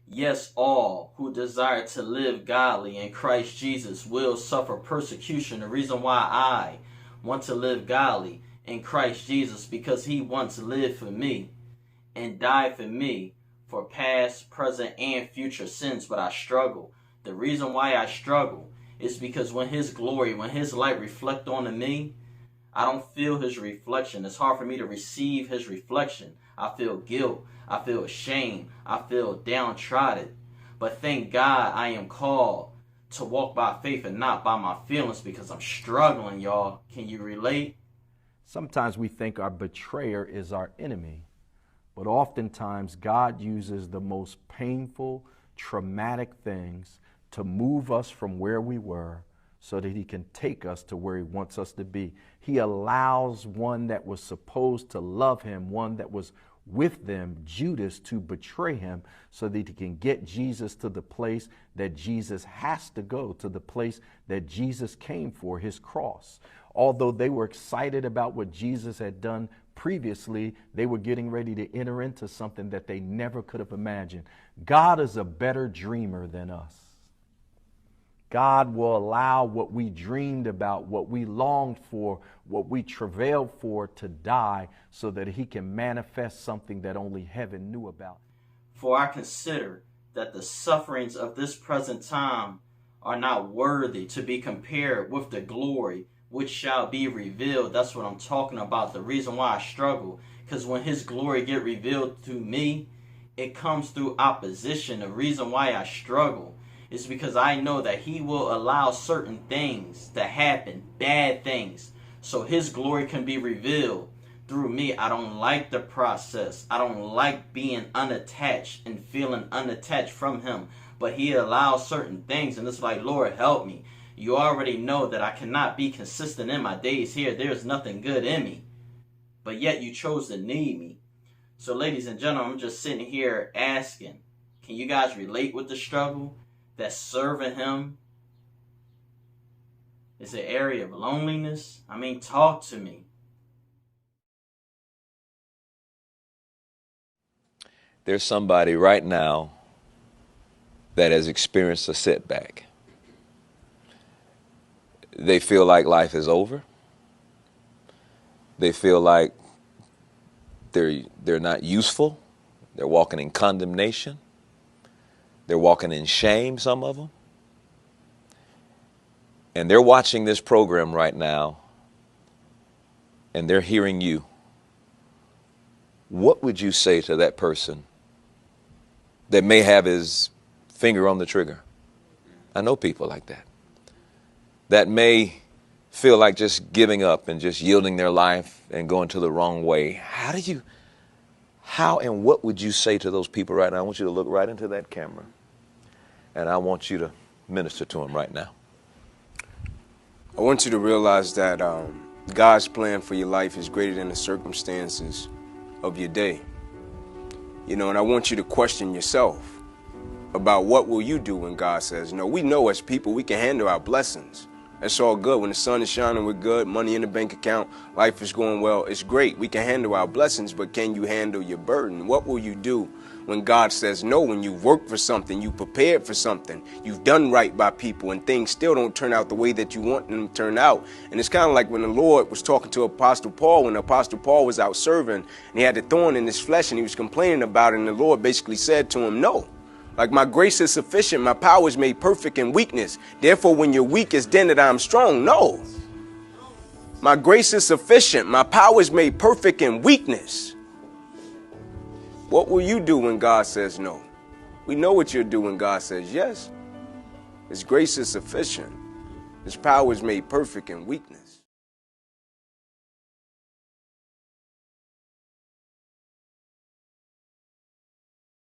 Yes, all who desire to live godly in Christ Jesus will suffer persecution. The reason why I want to live godly in Christ Jesus, because he once lived for me and died for me for past, present, and future sins, but I struggle. The reason why I struggle is because when his glory, when his light reflect onto me, I don't feel his reflection. It's hard for me to receive his reflection. I feel guilt. I feel shame. I feel downtrodden. But thank God I am called to walk by faith and not by my feelings, because I'm struggling, y'all. Can you relate? Sometimes we think our betrayer is our enemy, but oftentimes God uses the most painful, traumatic things to move us from where we were so that he can take us to where he wants us to be. He allows one that was supposed to love him, one that was with them, Judas, to betray him so that he can get Jesus to the place that Jesus has to go, to the place that Jesus came for, his cross. Although they were excited about what Jesus had done previously, they were getting ready to enter into something that they never could have imagined. God is a better dreamer than us. God will allow what we dreamed about, what we longed for, what we travailed for to die so that he can manifest something that only heaven knew about. For I consider that the sufferings of this present time are not worthy to be compared with the glory which shall be revealed. That's what I'm talking about. The reason why I struggle, because when his glory get revealed to me, it comes through opposition. The reason why I struggle is because I know that he will allow certain things to happen, bad things, so his glory can be revealed through me. I don't like the process. I don't like being unattached and feeling unattached from him. But he allows certain things, and it's like, Lord, help me. You already know that I cannot be consistent in my days here. There's nothing good in me. But yet you chose to need me. So ladies and gentlemen, I'm just sitting here asking, can you guys relate with the struggle? That serving him is an area of loneliness? I mean, talk to me. There's somebody right now that has experienced a setback. They feel like life is over. They feel like they're not useful. They're walking in condemnation. They're walking in shame, some of them. And they're watching this program right now, and they're hearing you. What would you say to that person that may have his finger on the trigger? I know people like that. That may feel like just giving up and just yielding their life and going to the wrong way. How and what would you say to those people right now? I want you to look right into that camera, and I want you to minister to them right now. I want you to realize that God's plan for your life is greater than the circumstances of your day. And I want you to question yourself about what will you do when God says no. We know as people we can handle our blessings. That's all good. When the sun is shining, we're good. Money in the bank account, life is going well. It's great. We can handle our blessings, but can you handle your burden? What will you do when God says no? When you work for something, you prepared for something, you've done right by people, and things still don't turn out the way that you want them to turn out. And it's kind of like when the Lord was talking to Apostle Paul, when Apostle Paul was out serving, and he had the thorn in his flesh, and he was complaining about it, and the Lord basically said to him, no. Like, my grace is sufficient, my power is made perfect in weakness. Therefore, when you're weak, it's then that I'm strong. No. My grace is sufficient, my power is made perfect in weakness. What will you do when God says no? We know what you'll do when God says yes. His grace is sufficient. His power is made perfect in weakness.